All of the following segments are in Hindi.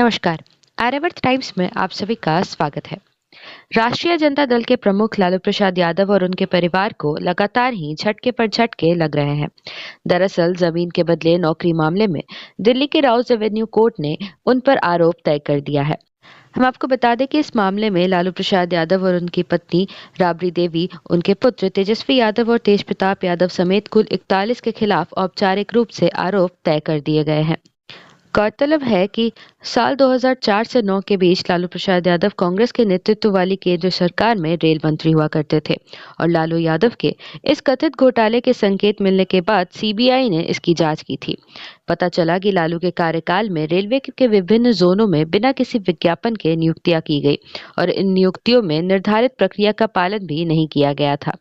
नमस्कार। आर्यावर्त टाइम्स में आप सभी का स्वागत है। राष्ट्रीय जनता दल के प्रमुख लालू प्रसाद यादव और उनके परिवार को लगातार ही झटके पर झटके लग रहे हैं। दरअसल जमीन के बदले नौकरी मामले में दिल्ली के राउज एवेन्यू कोर्ट ने उन पर आरोप तय कर दिया है। हम आपको बता दें कि इस मामले में लालू प्रसाद यादव और उनकी पत्नी राबड़ी देवी, उनके पुत्र तेजस्वी यादव और तेज प्रताप यादव समेत कुल 41 के खिलाफ औपचारिक रूप से आरोप तय कर दिए गए हैं। गौरतलब है कि साल 2004 से 9 के बीच लालू प्रसाद यादव कांग्रेस के नेतृत्व वाली केंद्र सरकार में रेल मंत्री हुआ करते थे और लालू यादव के इस कथित घोटाले के संकेत मिलने के बाद सीबीआई ने इसकी जांच की थी। पता चला कि लालू के कार्यकाल में रेलवे के विभिन्न जोनों में बिना किसी विज्ञापन के नियुक्तियां की गई और इन नियुक्तियों में निर्धारित प्रक्रिया का पालन भी नहीं किया गया था।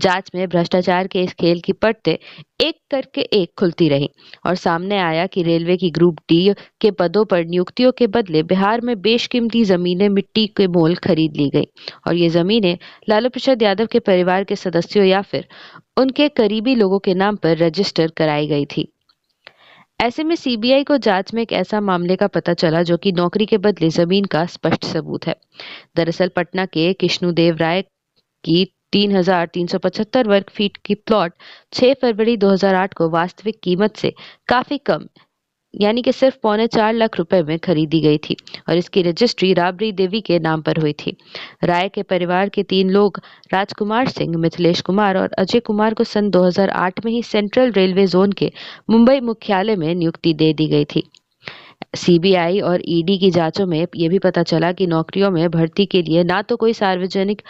जांच में भ्रष्टाचार के इस खेल की परतें एक करके एक खुलती रही और सामने आया कि रेलवे की ग्रुप डी के पदों पर नियुक्तियों के बदले बिहार में बेशकीमती जमीनें मिट्टी के मोल खरीद ली गई और ये जमीनें लालू प्रसाद यादव के परिवार के सदस्यों या फिर उनके करीबी लोगों के नाम पर रजिस्टर कराई गई थी। ऐसे में सीबीआई को जांच में एक ऐसा मामले का पता चला जो कि नौकरी के बदले जमीन का स्पष्ट सबूत है। दरअसल पटना के कृष्णदेव राय की 3,375 वर्ग फीट की प्लॉट 6 फरवरी 2008 को वास्तविक कीमत से काफी कम यानी कि सिर्फ 3.25 लाख रुपए में खरीदी गई थी और इसकी रजिस्ट्री राबड़ी देवी के नाम पर हुई थी। राय के परिवार के 3 लोग राजकुमार सिंह, मिथिलेश कुमार और अजय कुमार को सन 2008 में ही सेंट्रल रेलवे जोन के मुंबई मुख्यालय में नियुक्ति दे दी गई थी। सीबीआई और ईडी की जांचों में यह भी पता चला कि नौकरियों में भर्ती के लिए ना तो कोई सार्वजनिक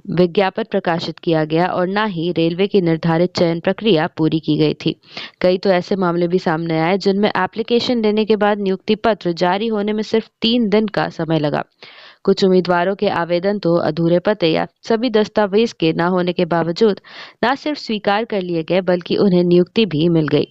विज्ञापन प्रकाशित किया गया और ना ही रेलवे की निर्धारित चयन प्रक्रिया पूरी की गई थी। कई तो ऐसे मामले भी सामने आए जिनमें एप्लीकेशन देने के बाद नियुक्ति पत्र जारी होने में सिर्फ 3 दिन का समय लगा। कुछ उम्मीदवारों के आवेदन तो अधूरे पते या सभी दस्तावेज के न होने के बावजूद न सिर्फ स्वीकार कर लिए गए बल्कि उन्हें नियुक्ति भी मिल गई।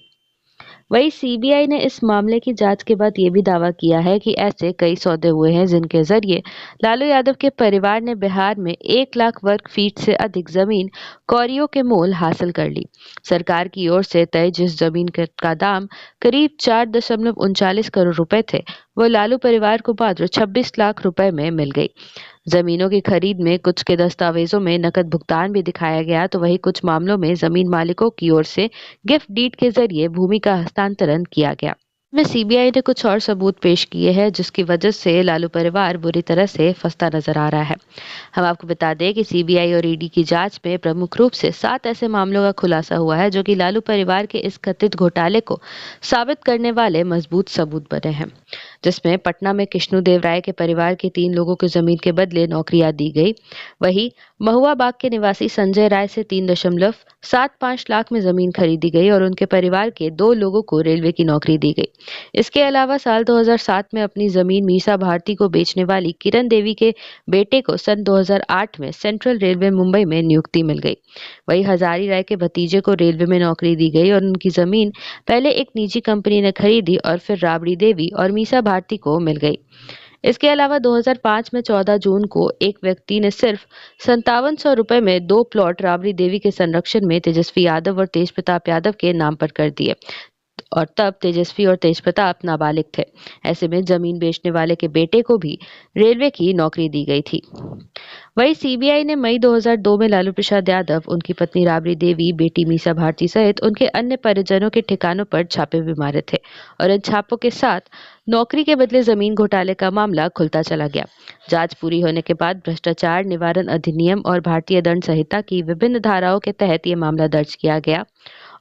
वहीं सीबीआई ने इस मामले की जांच के बाद ये भी दावा किया है कि ऐसे कई सौदे हुए हैं जिनके जरिए लालू यादव के परिवार ने बिहार में 1 लाख वर्ग फीट से अधिक जमीन कौड़ियों के मोल हासिल कर ली। सरकार की ओर से तय जिस जमीन का दाम करीब 4.39 करोड़ रुपए थे, वो लालू परिवार को मात्र 26 लाख रुपए में मिल गई। जमीनों की खरीद में कुछ के दस्तावेजों में नकद भुगतान भी दिखाया गया, तो वहीं कुछ मामलों में जमीन मालिकों की ओर से गिफ्ट डीड के जरिए भूमि का हस्तांतरण किया गया। में सीबीआई ने कुछ और सबूत पेश किए हैं जिसकी वजह से लालू परिवार बुरी तरह से फंसता नजर आ रहा है। हम आपको बता दें कि सीबीआई और ईडी की जांच में प्रमुख रूप से 7 ऐसे मामलों का खुलासा हुआ है जो कि लालू परिवार के इस कथित घोटाले को साबित करने वाले मजबूत सबूत बने हैं, जिसमें पटना में कृष्णदेव राय के परिवार के 3 लोगों को जमीन के बदले नौकरियां दी गई। वहीं महुआ बाग के निवासी संजय राय से 3.75 लाख में जमीन खरीदी गई और उनके परिवार के 2 लोगों को रेलवे की नौकरी दी गई। इसके अलावा साल 2007 में अपनी जमीन मीसा भारती को बेचने वाली किरण देवी के बेटे को सन 2008 में सेंट्रल रेलवे मुंबई में नियुक्ति मिल गई। वहीं हजारी राय के भतीजे को रेलवे में नौकरी दी गई और उनकी जमीन पहले एक निजी कंपनी ने खरीदी और फिर राबड़ी देवी और मीसा भारती को मिल गई। इसके अलावा 2005 में 14 जून को एक व्यक्ति ने सिर्फ 5700 रुपए में 2 प्लॉट राबड़ी देवी के संरक्षण में तेजस्वी यादव और तेज प्रताप यादव के नाम पर कर दिए और तब तेजस्वी और तेज प्रताप नाबालिग थे। ऐसे में जमीन बेचने वाले के बेटे को भी रेलवे की नौकरी दी गई थी। वहीं सीबीआई ने मई 2002 में लालू प्रसाद यादव, उनकी पत्नी राबड़ी देवी, बेटी मीसा भारती सहित उनके अन्य परिजनों के ठिकानों पर छापे भी मारे थे और इन छापों के साथ नौकरी के बदले जमीन घोटाले का मामला खुलता चला गया। जांच पूरी होने के बाद भ्रष्टाचार निवारण अधिनियम और भारतीय दंड संहिता की विभिन्न धाराओं के तहत ये मामला दर्ज किया गया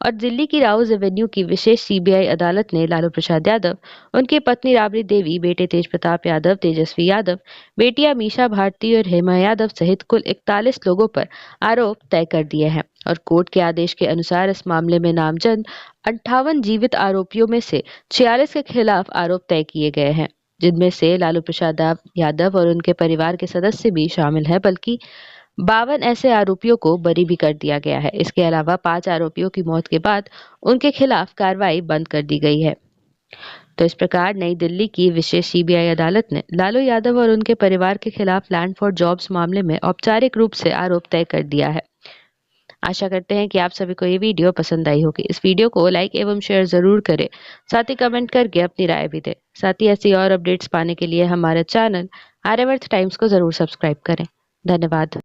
और दिल्ली की राउज एवेन्यू की विशेष सीबीआई अदालत ने लालू प्रसाद यादव, उनकी पत्नी राबड़ी देवी, बेटे तेज प्रताप यादव, तेजस्वी यादव, बेटियां मीसा भारती और हेमा यादव सहित कुल 41 लोगों पर आरोप तय कर दिए हैं और कोर्ट के आदेश के अनुसार इस मामले में नामजद 58 जीवित आरोपियों में से 46 के खिलाफ आरोप तय किए गए हैं, जिनमें से लालू प्रसाद यादव और उनके परिवार के सदस्य भी शामिल हैं, बल्कि 52 ऐसे आरोपियों को बरी भी कर दिया गया है। इसके अलावा 5 आरोपियों की मौत के बाद उनके खिलाफ कार्रवाई बंद कर दी गई है। तो इस प्रकार नई दिल्ली की विशेष सीबीआई अदालत ने लालू यादव और उनके परिवार के खिलाफ लैंड फॉर जॉब्स मामले में औपचारिक रूप से आरोप तय कर दिया है। आशा करते हैं कि आप सभी को ये वीडियो पसंद आई होगी। इस वीडियो को लाइक एवं शेयर ज़रूर करें। साथ ही कमेंट करके अपनी राय भी दें। साथ ही ऐसी और अपडेट्स पाने के लिए हमारे चैनल आर्यावर्त टाइम्स को ज़रूर सब्सक्राइब करें। धन्यवाद।